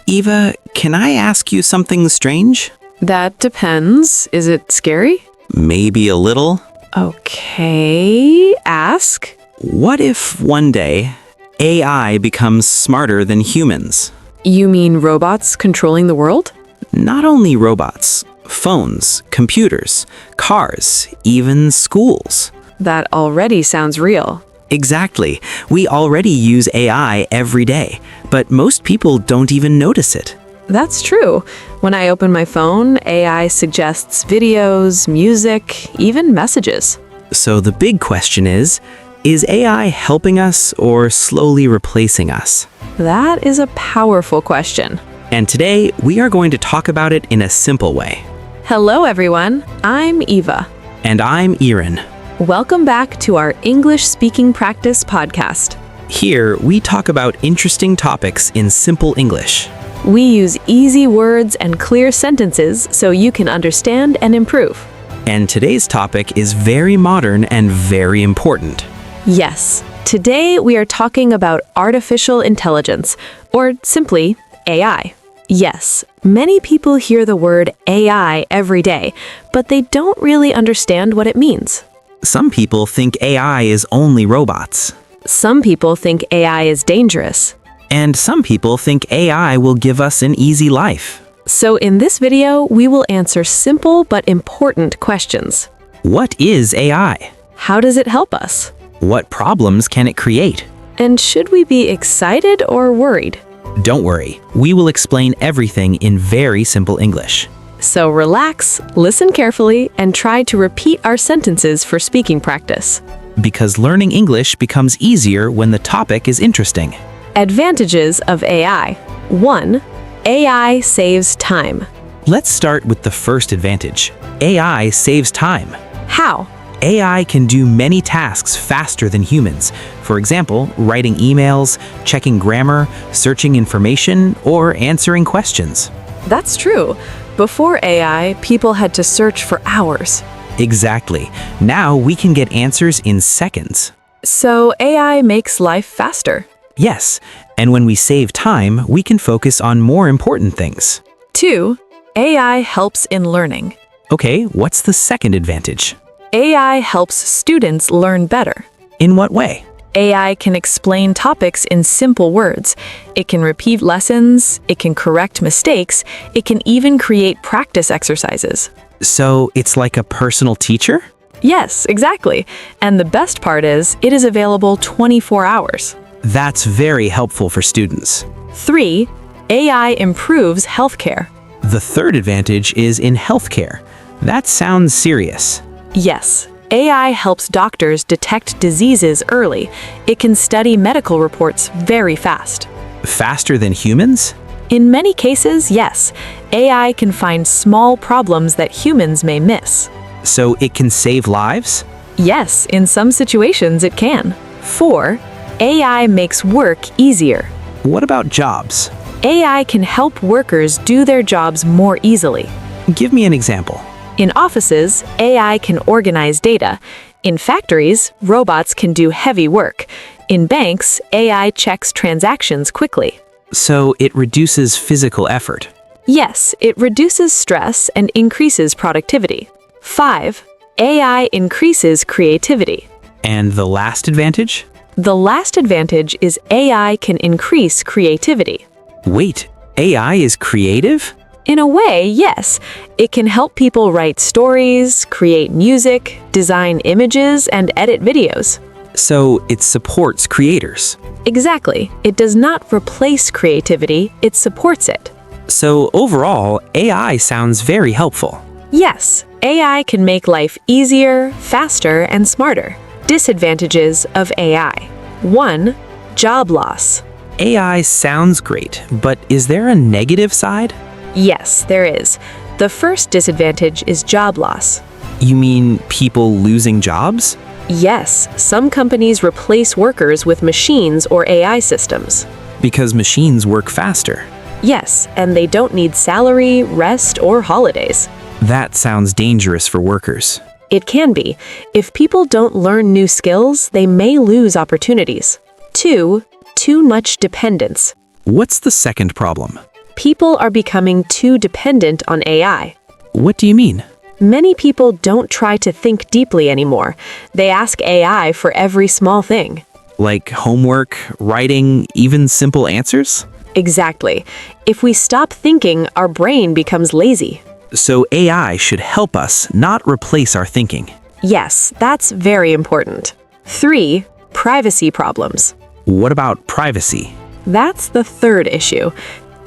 Eva, can I ask you something strange? That depends. Is it scary? Maybe a little. Okay, ask. What if one day AI becomes smarter than humans? You mean robots controlling the world? Not only robots, phones, computers, cars, even schools. That already sounds real. Exactly. We already use AI every day, but most people don't even notice it. That's true. When I open my phone, AI suggests videos, music, even messages. So the big question is AI helping us or slowly replacing us? That is a powerful question. And today, we are going to talk about it in a simple way. Hello, everyone. I'm Eva. And I'm Eran. Welcome back to our English Speaking Practice podcast. Here, we talk about interesting topics in simple English. We use easy words and clear sentences so you can understand and improve. And today's topic is very modern and very important. Yes, today we are talking about artificial intelligence, or simply AI. Yes, many people hear the word AI every day, but they don't really understand what it means. Some people think AI is only robots. Some people think AI is dangerous. And some people think AI will give us an easy life. So in this video, we will answer simple but important questions. What is AI? How does it help us? What problems can it create? And should we be excited or worried? Don't worry, we will explain everything in very simple English. So relax, listen carefully, and try to repeat our sentences for speaking practice. Because learning English becomes easier when the topic is interesting. Advantages of AI. 1. AI saves time. Let's start with the first advantage. AI saves time. How? AI can do many tasks faster than humans. For example, writing emails, checking grammar, searching information, or answering questions. That's true. Before AI, people had to search for hours. Exactly. Now we can get answers in seconds. So AI makes life faster. Yes, and when we save time, we can focus on more important things. 2. AI helps in learning. Okay, what's the second advantage? AI helps students learn better. In what way? AI can explain topics in simple words. It can repeat lessons, it can correct mistakes, it can even create practice exercises. So it's like a personal teacher? Yes, exactly. And the best part is, it is available 24 hours. That's very helpful for students. 3. AI improves healthcare. The third advantage is in healthcare. That sounds serious. Yes, AI helps doctors detect diseases early. It can study medical reports very fast. Faster than humans? In many cases, yes. AI can find small problems that humans may miss. So it can save lives? Yes, in some situations it can. 4. AI makes work easier. What about jobs? AI can help workers do their jobs more easily. Give me an example. In offices, AI can organize data. In factories, robots can do heavy work. In banks, AI checks transactions quickly. So it reduces physical effort. Yes, it reduces stress and increases productivity. 5. AI increases creativity. And the last advantage? The last advantage is AI can increase creativity. Wait, AI is creative? In a way, yes. It can help people write stories, create music, design images, and edit videos. So it supports creators. Exactly. It does not replace creativity, it supports it. So overall, AI sounds very helpful. Yes, AI can make life easier, faster, and smarter. Disadvantages of AI. 1. Job loss. AI sounds great, but is there a negative side? Yes, there is. The first disadvantage is job loss. You mean people losing jobs? Yes, some companies replace workers with machines or AI systems. Because machines work faster. Yes, and they don't need salary, rest, or holidays. That sounds dangerous for workers. It can be. If people don't learn new skills, they may lose opportunities. 2. Too much dependence. What's the second problem? People are becoming too dependent on AI. What do you mean? Many people don't try to think deeply anymore. They ask AI for every small thing. Like homework, writing, even simple answers? Exactly. If we stop thinking, our brain becomes lazy. So AI should help us, not replace our thinking. Yes, that's very important. 3. Privacy problems. What about privacy? That's the third issue.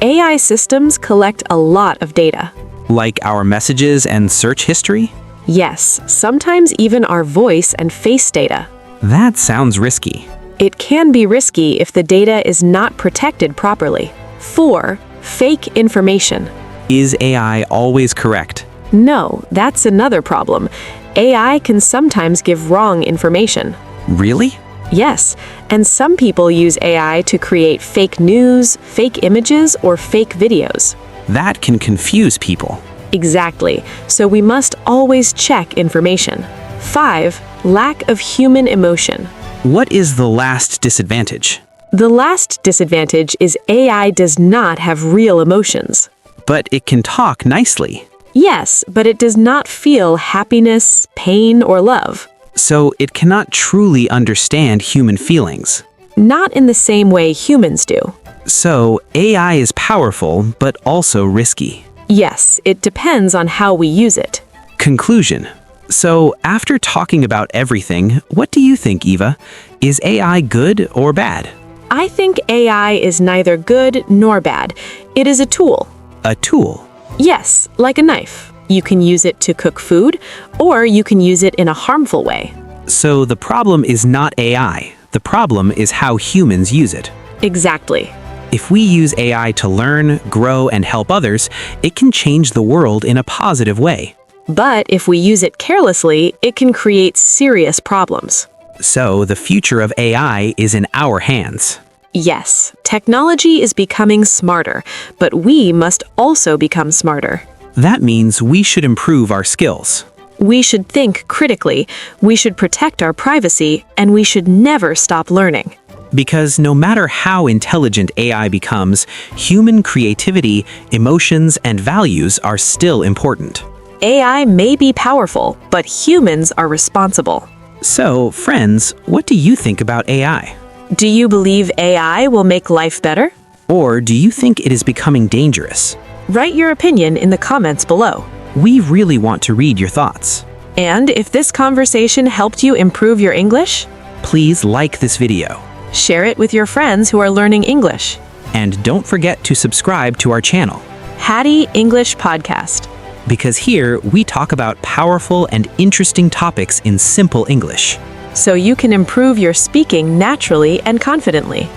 AI systems collect a lot of data. Like our messages and search history? Yes, sometimes even our voice and face data. That sounds risky. It can be risky if the data is not protected properly. 4. Fake information. Is AI always correct? No, that's another problem. AI can sometimes give wrong information. Really? Yes, and some people use AI to create fake news, fake images, or fake videos. That can confuse people. Exactly, so we must always check information. 5. Lack of human emotion. What is the last disadvantage? The last disadvantage is AI does not have real emotions. But it can talk nicely. Yes, but it does not feel happiness, pain, or love. So it cannot truly understand human feelings. Not in the same way humans do. So AI is powerful, but also risky. Yes, it depends on how we use it. Conclusion. So after talking about everything, what do you think, Eva? Is AI good or bad? I think AI is neither good nor bad. It is a tool. A tool. Yes, like a knife. You can use it to cook food, or you can use it in a harmful way. So the problem is not AI. The problem is how humans use it. Exactly. If we use AI to learn, grow, and help others, it can change the world in a positive way. But if we use it carelessly, it can create serious problems. So the future of AI is in our hands. Yes, technology is becoming smarter, but we must also become smarter. That means we should improve our skills. We should think critically, we should protect our privacy, and we should never stop learning. Because no matter how intelligent AI becomes, human creativity, emotions, and values are still important. AI may be powerful, but humans are responsible. So, friends, what do you think about AI? Do you believe AI will make life better? Or do you think it is becoming dangerous? Write your opinion in the comments below. We really want to read your thoughts. And if this conversation helped you improve your English, Please like this video. share it with your friends who are learning English. And don't forget to subscribe to our channel, HADY English Podcast. because here we talk about powerful and interesting topics in simple English. So you can improve your speaking naturally and confidently.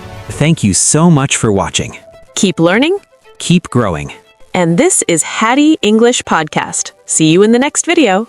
Thank you so much for watching. Keep learning, Keep growing. and this is HADY English Podcast. See you in the next video.